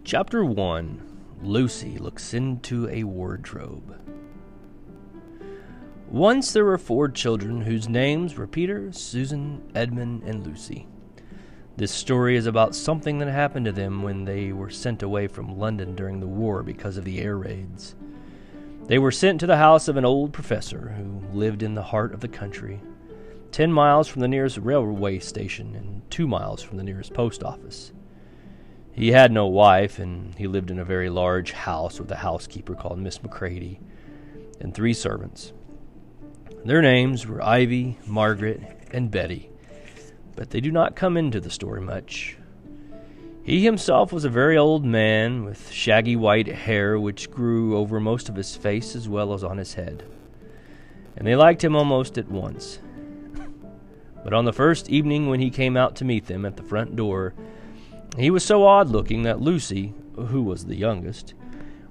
Chapter 1. Lucy Looks into a Wardrobe. Once there were 4 children whose names were Peter, Susan, Edmund, and Lucy. This story is about something that happened to them when they were sent away from London during the war because of the air raids. They were sent to the house of an old professor who lived in the heart of the country, 10 miles from the nearest railway station and 2 miles from the nearest post office. He had no wife, and he lived in a very large house with a housekeeper called Miss Macready and 3 servants. Their names were Ivy, Margaret, and Betty, but they do not come into the story much. He himself was a very old man with shaggy white hair which grew over most of his face as well as on his head, and they liked him almost at once. But on the first evening when he came out to meet them at the front door, he was so odd-looking that Lucy, who was the youngest,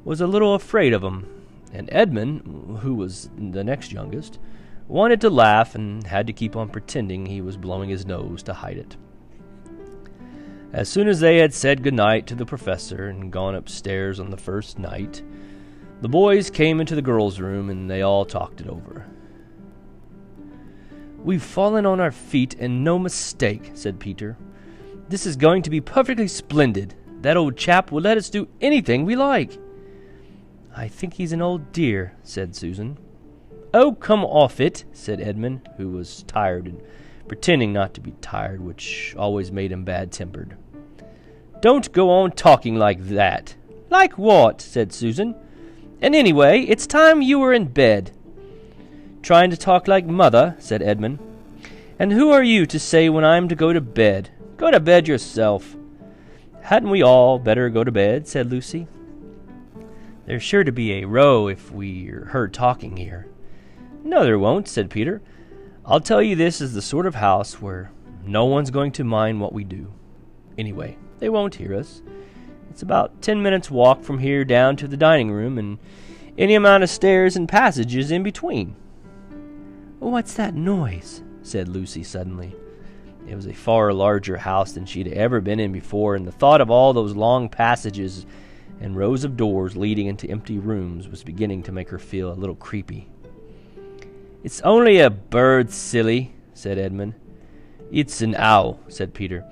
was a little afraid of him, and Edmund, who was the next youngest, wanted to laugh and had to keep on pretending he was blowing his nose to hide it. As soon as they had said good-night to the professor and gone upstairs on the first night, the boys came into the girls' room and they all talked it over. "We've fallen on our feet, and no mistake," said Peter. "This is going to be perfectly splendid. That old chap will let us do anything we like." "I think he's an old dear," said Susan. "Oh, come off it," said Edmund, who was tired and pretending not to be tired, which always made him bad-tempered. "Don't go on talking like that." "Like what?" said Susan. "And anyway, it's time you were in bed." "Trying to talk like mother," said Edmund. "And who are you to say when I'm to go to bed? Go to bed yourself." "Hadn't we all better go to bed?" said Lucy. "There's sure to be a row if we're heard talking here." "No, there won't," said Peter. "I'll tell you this is the sort of house where no one's going to mind what we do. Anyway, they won't hear us. It's about 10 minutes' walk from here down to the dining room, and any amount of stairs and passages in between." "What's that noise?" said Lucy suddenly. It was a far larger house than she'd ever been in before, and the thought of all those long passages and rows of doors leading into empty rooms was beginning to make her feel a little creepy. "It's only a bird, silly," said Edmund. "It's an owl," said Peter.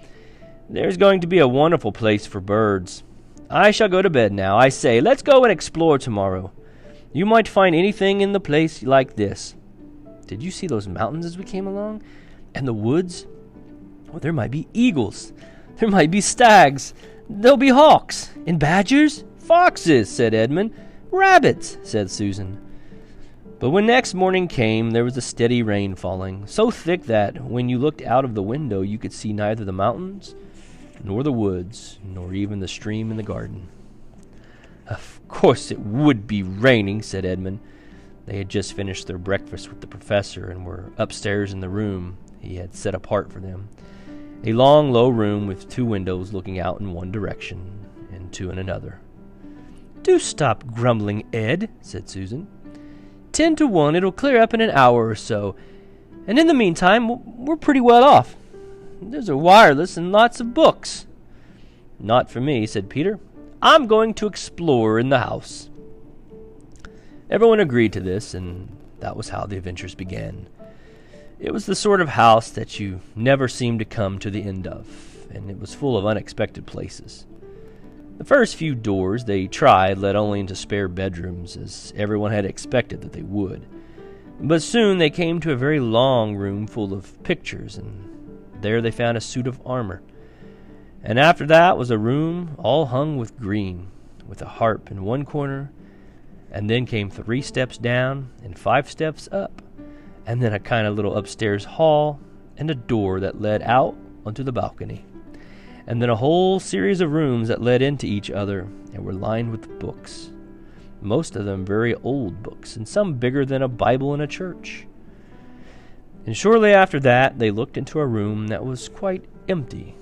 "There's going to be a wonderful place for birds. I shall go to bed now. I say, let's go and explore tomorrow. You might find anything in the place like this. Did you see those mountains as we came along? And the woods? Well, there might be eagles. There might be stags. There'll be hawks. And badgers? Foxes," said Edmund. "Rabbits," said Susan. But when next morning came, there was a steady rain falling, so thick that when you looked out of the window you could see neither the mountains, nor the woods, nor even the stream in the garden. "Of course it would be raining," said Edmund. They had just finished their breakfast with the professor and were upstairs in the room he had set apart for them, a long, low room with 2 windows looking out in one direction and 2 in another. "Do stop grumbling, Ed," said Susan. 10 to 1, it'll clear up in an hour or so, and in the meantime, we're pretty well off. There's a wireless and lots of books." "Not for me," said Peter. "I'm going to explore in the house." Everyone agreed to this, and that was how the adventures began. It was the sort of house that you never seemed to come to the end of, and it was full of unexpected places. The first few doors they tried led only into spare bedrooms, as everyone had expected that they would. But soon they came to a very long room full of pictures, and there they found a suit of armor. And after that was a room all hung with green, with a harp in one corner, and then came 3 steps down and 5 steps up, and then a kind of little upstairs hall, and a door that led out onto the balcony, and then a whole series of rooms that led into each other and were lined with books, most of them very old books, and some bigger than a Bible in a church. And shortly after that they looked into a room that was quite empty,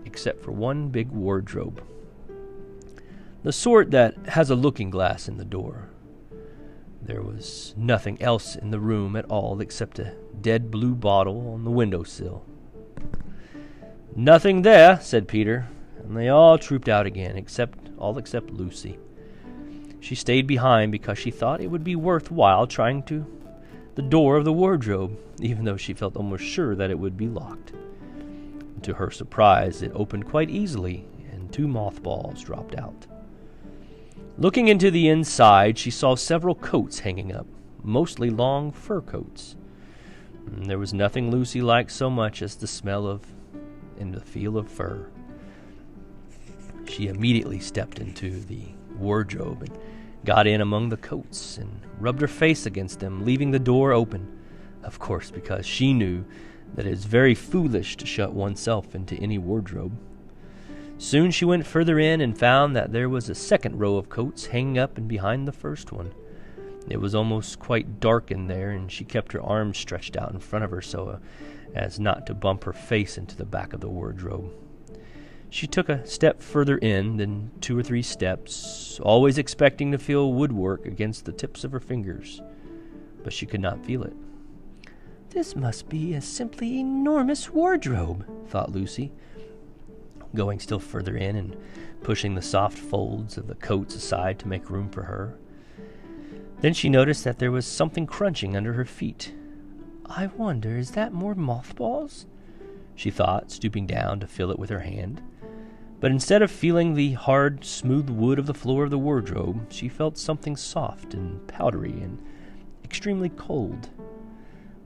except for one big wardrobe, the sort that has a looking-glass in the door. There was nothing else in the room at all except a dead blue bottle on the windowsill. "Nothing there," said Peter, and they all trooped out again, except Lucy. She stayed behind because she thought it would be worthwhile trying the door of the wardrobe, even though she felt almost sure that it would be locked. To her surprise, it opened quite easily, and 2 mothballs dropped out. Looking into the inside, she saw several coats hanging up, mostly long fur coats. There was nothing Lucy liked so much as the smell of and the feel of fur. She immediately stepped into the wardrobe and got in among the coats and rubbed her face against them, leaving the door open, of course, because she knew that it is very foolish to shut oneself into any wardrobe. Soon she went further in and found that there was a second row of coats hanging up and behind the first one. It was almost quite dark in there, and she kept her arms stretched out in front of her so as not to bump her face into the back of the wardrobe. She took a step further in, then 2 or 3 steps, always expecting to feel woodwork against the tips of her fingers, but she could not feel it. "This must be a simply enormous wardrobe," thought Lucy, going still further in and pushing the soft folds of the coats aside to make room for her. Then she noticed that there was something crunching under her feet. "I wonder, is that more mothballs?" she thought, stooping down to feel it with her hand. But instead of feeling the hard, smooth wood of the floor of the wardrobe, she felt something soft and powdery and extremely cold.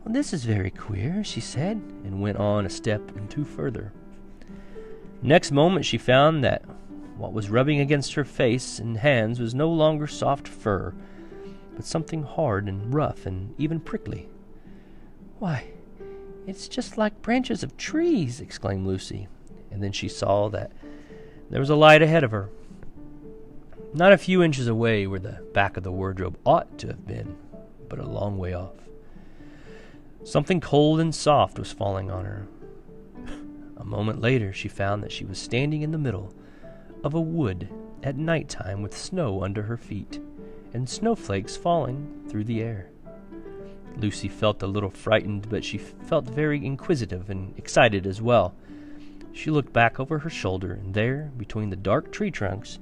"Well, this is very queer," she said, and went on a step and 2 further. Next moment she found that what was rubbing against her face and hands was no longer soft fur, but something hard and rough and even prickly. "Why, it's just like branches of trees," exclaimed Lucy, and then she saw that there was a light ahead of her. Not a few inches away where the back of the wardrobe ought to have been, but a long way off. Something cold and soft was falling on her. A moment later she found that she was standing in the middle of a wood at night time with snow under her feet and snowflakes falling through the air. Lucy felt a little frightened, but she felt very inquisitive and excited as well. She looked back over her shoulder, and there, between the dark tree trunks,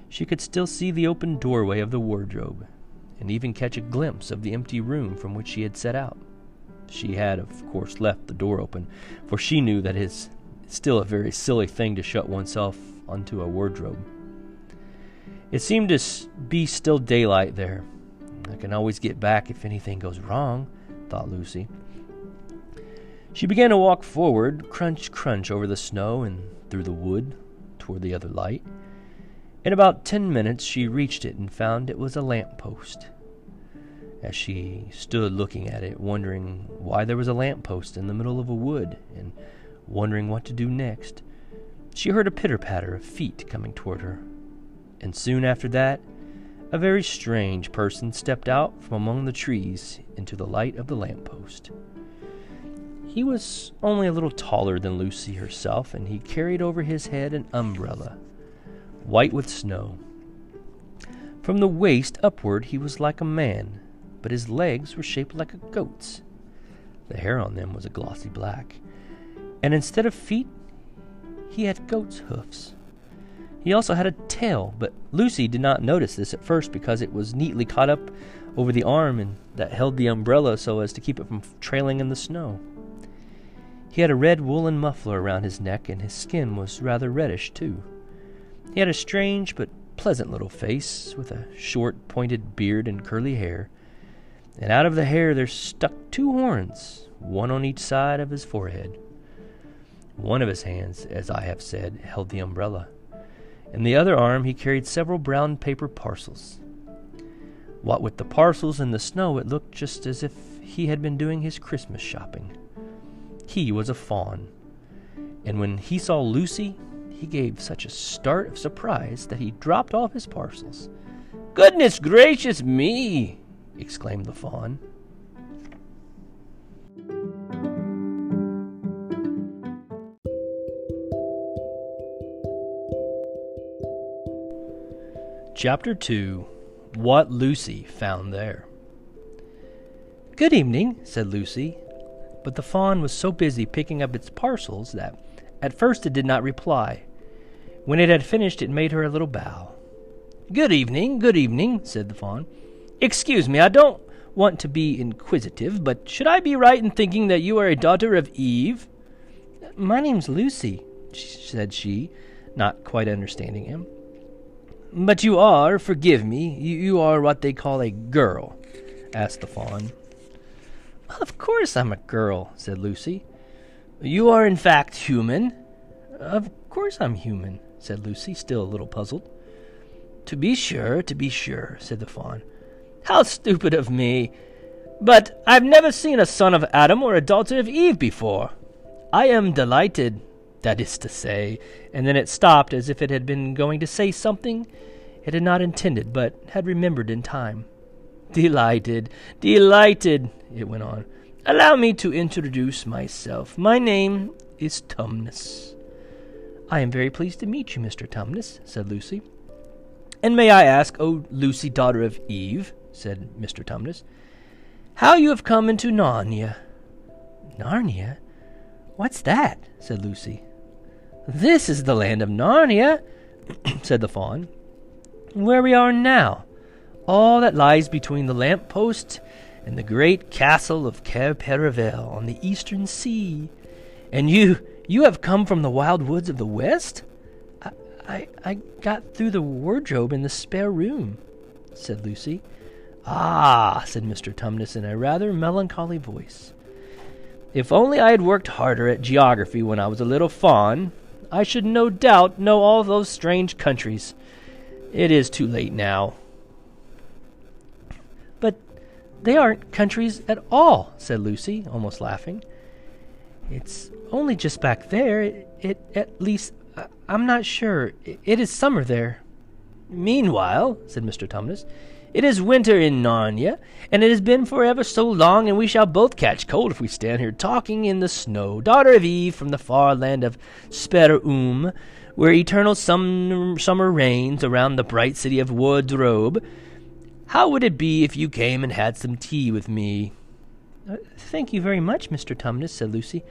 she could still see the open doorway of the wardrobe, and even catch a glimpse of the empty room from which she had set out. She had, of course, left the door open, for she knew that it is still a very silly thing to shut oneself onto a wardrobe. It seemed to be still daylight there. "I can always get back if anything goes wrong," thought Lucy. She began to walk forward, crunch, crunch over the snow and through the wood toward the other light. In about 10 minutes she reached it and found it was a lamp post. As she stood looking at it, wondering why there was a lamp post in the middle of a wood, and wondering what to do next, she heard a pitter-patter of feet coming toward her. And soon after that, a very strange person stepped out from among the trees into the light of the lamp post. He was only a little taller than Lucy herself, and he carried over his head an umbrella, white with snow. From the waist upward he was like a man, but his legs were shaped like a goat's. The hair on them was a glossy black, and instead of feet, he had goat's hoofs. He also had a tail, but Lucy did not notice this at first because it was neatly caught up over the arm and that held the umbrella so as to keep it from trailing in the snow. He had a red woolen muffler around his neck, and his skin was rather reddish, too. He had a strange but pleasant little face, with a short, pointed beard and curly hair, and out of the hair there stuck 2 horns, one on each side of his forehead. One of his hands, as I have said, held the umbrella. In the other arm he carried several brown paper parcels. What with the parcels and the snow, it looked just as if he had been doing his Christmas shopping. He was a fawn, and when he saw Lucy, he gave such a start of surprise that he dropped off his parcels. "Goodness gracious me!" exclaimed the fawn. Chapter 2. What Lucy Found There. "Good evening," said Lucy, but the fawn was so busy picking up its parcels that, At first it did not reply. When it had finished, it made her a little bow. Good evening, said the fawn. Excuse me, I don't want to be inquisitive, but should I be right in thinking that you are a daughter of Eve? My name's Lucy, said she, not quite understanding him. But you are, forgive me, you are what they call a girl, asked the fawn. Of course I'm a girl, said Lucy. You are in fact human? Of course I'm human, said Lucy, still a little puzzled. To be sure, said the fawn. How stupid of me! But I've never seen a son of Adam or a daughter of Eve before. I am delighted, that is to say, and then it stopped as if it had been going to say something it had not intended, but had remembered in time. Delighted, it went on. Allow me to introduce myself. My name is Tumnus. I am very pleased to meet you, Mr. Tumnus, said Lucy. And may I ask, O Lucy, daughter of Eve, said Mr. Tumnus, how you have come into Narnia? Narnia? What's that? Said Lucy. This is the land of Narnia, said the fawn, where we are now, all that lies between the lamp-post and the great castle of Cair Paravel on the eastern sea. And you have come from the wild woods of the west? I got through the wardrobe in the spare room, said Lucy. Ah, said Mr. Tumnus in a rather melancholy voice. If only I had worked harder at geography when I was a little fawn, I should no doubt know all those strange countries. It is too late now. But they aren't countries at all, said Lucy, almost laughing. It's only just back there. It at least, I'm not sure. It is summer there. Meanwhile, said Mr. Tumnus, it is winter in Narnia, and it has been for ever so long, and we shall both catch cold if we stand here talking in the snow. Daughter of Eve from the far land of Sperum, where eternal summer reigns around the bright city of Wardrobe, how would it be if you came and had some tea with me? Thank you very much, Mr. Tumnus, said Lucy,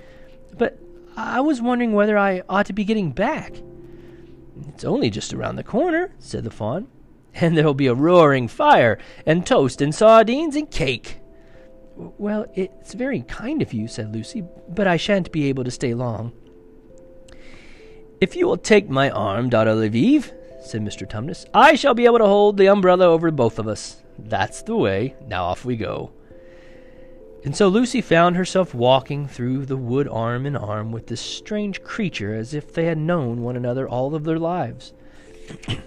but I was wondering whether I ought to be getting back. It's only just around the corner, said the fawn, and there'll be a roaring fire, and toast, and sardines, and cake. Well, it's very kind of you, said Lucy, but I shan't be able to stay long. If you will take my arm, daughter of Eve, said Mr. Tumnus, I shall be able to hold the umbrella over both of us. That's the way. Now off we go. And so Lucy found herself walking through the wood arm in arm with this strange creature as if they had known one another all of their lives.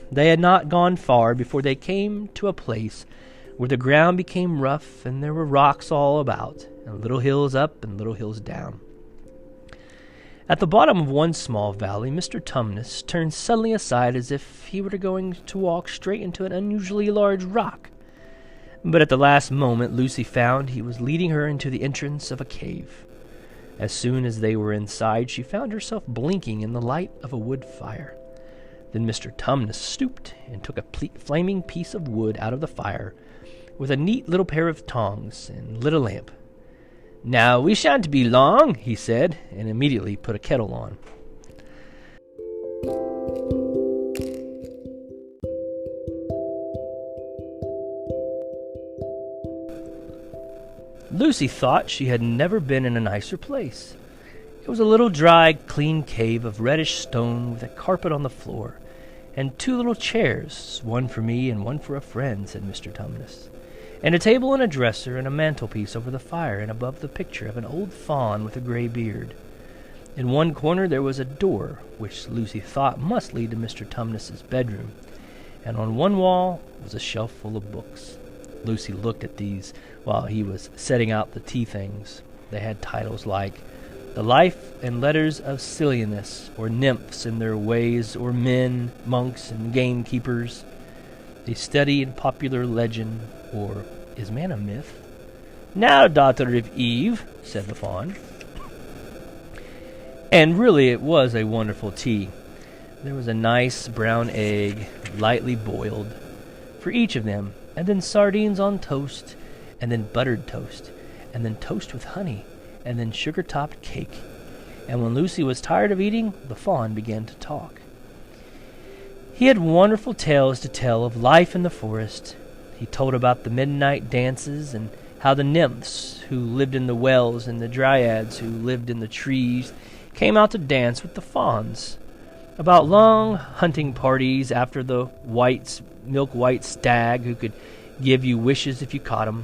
They had not gone far before they came to a place where the ground became rough and there were rocks all about, and little hills up and little hills down. At the bottom of one small valley, Mr. Tumnus turned suddenly aside as if he were going to walk straight into an unusually large rock. But at the last moment Lucy found he was leading her into the entrance of a cave. As soon as they were inside, she found herself blinking in the light of a wood fire. Then Mr. Tumnus stooped and took a flaming piece of wood out of the fire with a neat little pair of tongs and lit a lamp. Now we shan't be long, he said, and immediately put a kettle on. Lucy thought she had never been in a nicer place. It was a little dry, clean cave of reddish stone with a carpet on the floor, and 2 little chairs, one for me and one for a friend, said Mr. Tumnus, and a table and a dresser and a mantelpiece over the fire, and above the picture of an old fawn with a gray beard. In one corner there was a door, which Lucy thought must lead to Mr. Tumnus's bedroom, and on one wall was a shelf full of books. Lucy looked at these while he was setting out the tea things. They had titles like The Life and Letters of Silliness, or Nymphs and Their Ways, or Men, Monks, and Gamekeepers, A Study in Popular Legend, or Is Man a Myth? Now, daughter of Eve, said the fawn. And really it was a wonderful tea. There was a nice brown egg, lightly boiled, for each of them, and then sardines on toast, and then buttered toast, and then toast with honey, and then sugar-topped cake. and when Lucy was tired of eating, the fawn began to talk. He had wonderful tales to tell of life in the forest. He told about the midnight dances and how the nymphs who lived in the wells and the dryads who lived in the trees came out to dance with the fawns, about long hunting parties after the milk-white stag who could give you wishes if you caught him,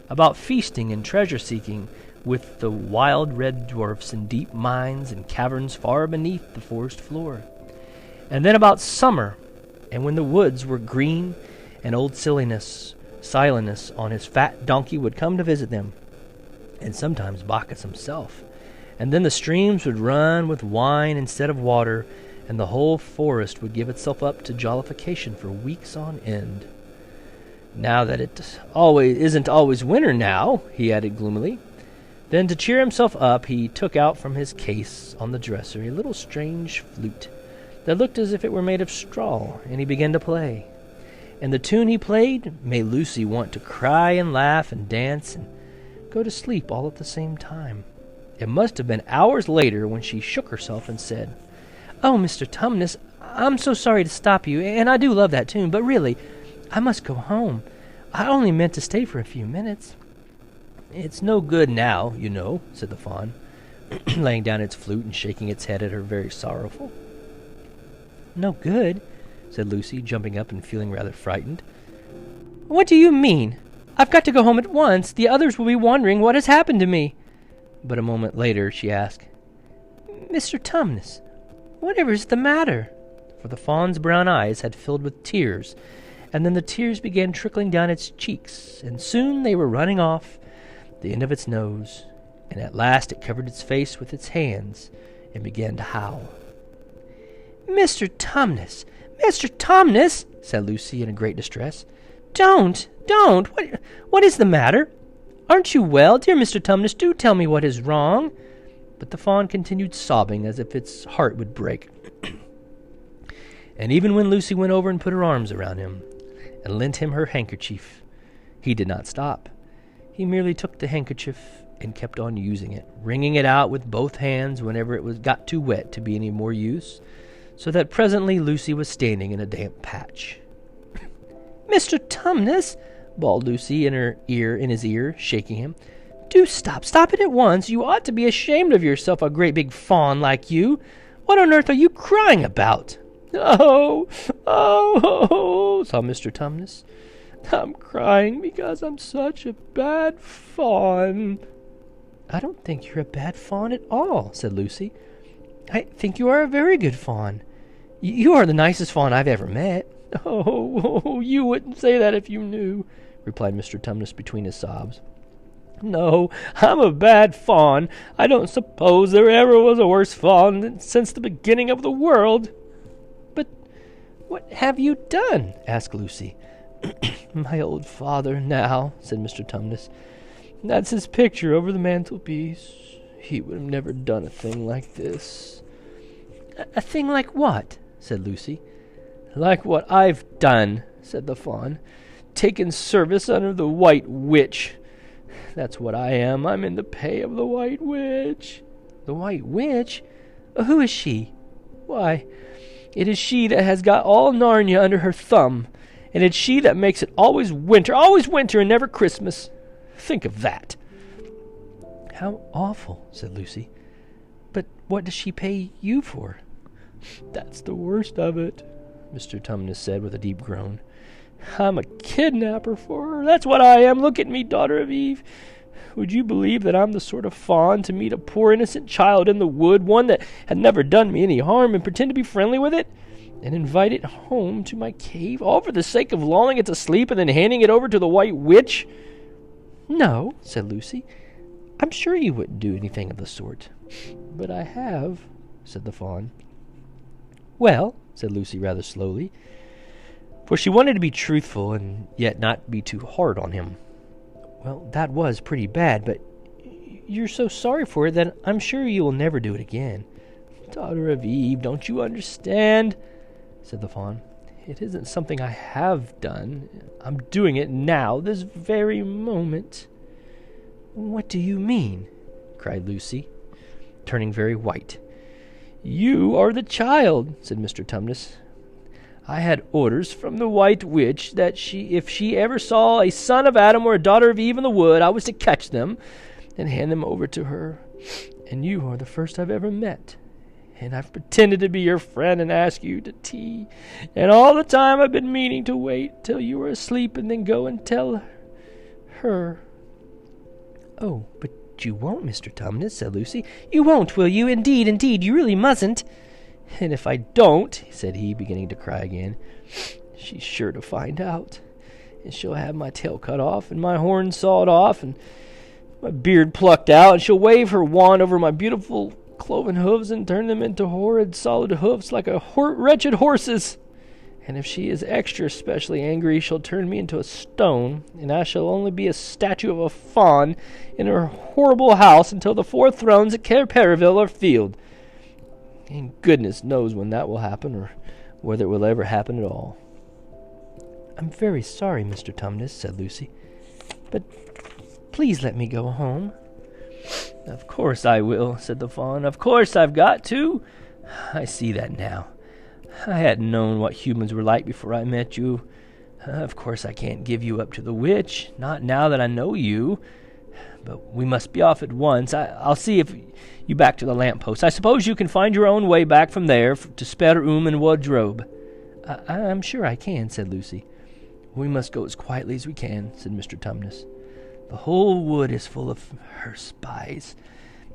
about feasting and treasure-seeking with the wild red dwarfs in deep mines and caverns far beneath the forest floor, and then about summer, and when the woods were green and old Silenus on his fat donkey would come to visit them, and sometimes Bacchus himself, and then the streams would run with wine instead of water, and the whole forest would give itself up to jollification for weeks on end. Now that it isn't always winter now, he added gloomily. Then, to cheer himself up, he took out from his case on the dresser a little strange flute that looked as if it were made of straw, and he began to play. And the tune he played made Lucy want to cry and laugh and dance and go to sleep all at the same time. It must have been hours later when she shook herself and said, "Oh, Mr. Tumnus, I'm so sorry to stop you, and I do love that tune, but really, I must go home. I only meant to stay for a few minutes." "It's no good now, you know," said the fawn, laying down its flute and shaking its head at her very sorrowful. "No good?" said Lucy, jumping up and feeling rather frightened. "What do you mean? I've got to go home at once. The others will be wondering what has happened to me." But a moment later she asked, "Mr. Tumnus, whatever is the matter?" For the fawn's brown eyes had filled with tears, and then the tears began trickling down its cheeks, and soon they were running off the end of its nose, and at last it covered its face with its hands and began to howl. "Mr. Tumnus! Mr. Tumnus!" said Lucy in great distress. Don't! What is the matter? Aren't you well, dear Mr. Tumnus? Do tell me what is wrong." But the fawn continued sobbing as if its heart would break. And even when Lucy went over and put her arms around him and lent him her handkerchief, he did not stop. He merely took the handkerchief and kept on using it, wringing it out with both hands whenever it got too wet to be any more use, so that presently Lucy was standing in a damp patch. "Mr. Tumnus," bawled Lucy in his ear, shaking him, "do stop it at once. You ought to be ashamed of yourself, a great big fawn like you. What on earth are you crying about?" Oh, sobbed Mr. Tumnus. "I'm crying because I'm such a bad fawn." "I don't think you're a bad fawn at all," said Lucy. "I think you are a very good fawn. You are the nicest fawn I've ever met." Oh, you wouldn't say that if you knew," replied Mr. Tumnus between his sobs. "No, I'm a bad fawn. I don't suppose there ever was a worse fawn since the beginning of the world." "But what have you done?" asked Lucy. "My old father, now," said Mr. Tumnus. "That's his picture over the mantelpiece. He would have never done a thing like this." A thing like what?" said Lucy. "Like what I've done," said the fawn. "Taken service under the White Witch. That's what I am. I'm in the pay of the White Witch." "The White Witch? Who is she?" "Why, it is she that has got all Narnia under her thumb, and it's she that makes it always winter and never Christmas. Think of that." "How awful," said Lucy. "But what does she pay you for?" "That's the worst of it," Mr. Tumnus said with a deep groan. "I'm a kidnapper for her. That's what I am. Look at me, daughter of Eve. Would you believe that I'm the sort of fawn to meet a poor innocent child in the wood, one that had never done me any harm, and pretend to be friendly with it, and invite it home to my cave, all for the sake of lulling it to sleep and then handing it over to the White Witch?" "No," said Lucy. "I'm sure you wouldn't do anything of the sort." "But I have," said the fawn. "Well," said Lucy rather slowly, for she wanted to be truthful and yet not be too hard on him. "Well, that was pretty bad, but you're so sorry for it that I'm sure you will never do it again." "Daughter of Eve, don't you understand?" said the fawn. "It isn't something I have done. I'm doing it now, this very moment." "What do you mean?" cried Lucy. turning very white. "You are the child," said Mr. Tumnus. "I had orders from the White Witch that if she ever saw a son of Adam or a daughter of Eve in the wood, I was to catch them and hand them over to her. And you are the first I've ever met. And I've pretended to be your friend and ask you to tea. And all the time I've been meaning to wait till you were asleep and then go and tell her." "Oh, but you won't, Mr. Tumnus," said Lucy. "You won't, will you? Indeed, indeed, you really mustn't." "And if I don't," said he, beginning to cry again, "she's sure to find out. And she'll have my tail cut off and my horns sawed off and my beard plucked out. And she'll wave her wand over my beautiful cloven hooves and turn them into horrid solid hoofs like a wretched horse's. And if she is extra specially angry, she'll turn me into a stone, and I shall only be a statue of a fawn in her horrible house until the 4 thrones at Periville are filled. And goodness knows when that will happen, or whether it will ever happen at all." "I'm very sorry, Mr. Tumnus," said Lucy, "but please let me go home." "Of course I will," said the fawn. "Of course I've got to. I see that now. I hadn't known what humans were like before I met you. Of course I can't give you up to the witch, not now that I know you. But we must be off at once. I'll see if you back to the lamp-post. I suppose you can find your own way back from there to Spare-Room and Wardrobe." I'm sure I can," said Lucy. "We must go as quietly as we can," said Mr. Tumnus. "The whole wood is full of her spies,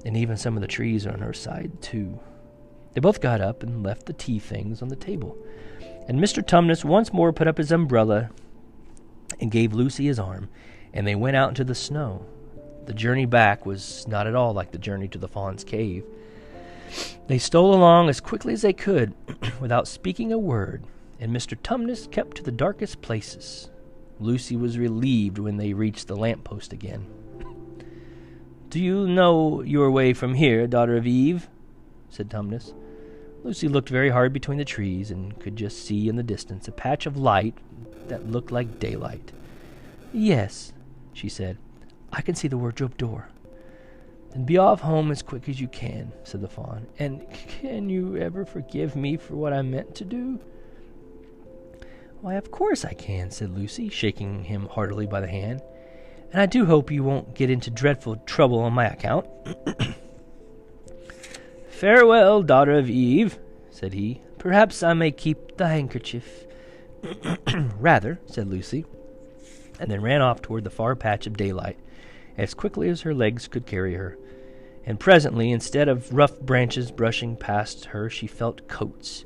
and even some of the trees are on her side, too." They both got up and left the tea things on the table, and Mr. Tumnus once more put up his umbrella and gave Lucy his arm, and they went out into the snow. The journey back was not at all like the journey to the fawn's cave. They stole along as quickly as they could, without speaking a word, and Mr. Tumnus kept to the darkest places. Lucy was relieved when they reached the lamp-post again. "Do you know your way from here, daughter of Eve?" said Tumnus. Lucy looked very hard between the trees and could just see in the distance a patch of light that looked like daylight. "Yes," she said, "I can see the wardrobe door." "Then be off home as quick as you can," said the fawn. "And can you ever forgive me for what I meant to do?" "Why, of course I can," said Lucy, shaking him heartily by the hand. "And I do hope you won't get into dreadful trouble on my account." "Farewell, daughter of Eve," said he. "Perhaps I may keep the handkerchief." "Rather," said Lucy, and then ran off toward the far patch of daylight as quickly as her legs could carry her. And presently, instead of rough branches brushing past her, she felt coats,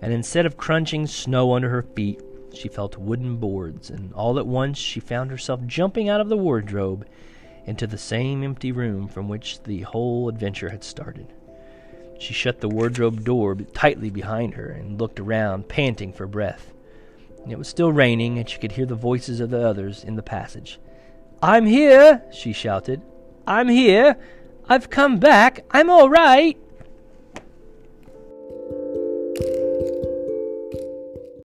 and instead of crunching snow under her feet, she felt wooden boards, and all at once she found herself jumping out of the wardrobe into the same empty room from which the whole adventure had started. She shut the wardrobe door tightly behind her and looked around, panting for breath. It was still raining, and she could hear the voices of the others in the passage. "I'm here," she shouted. "I'm here. I've come back. I'm all right."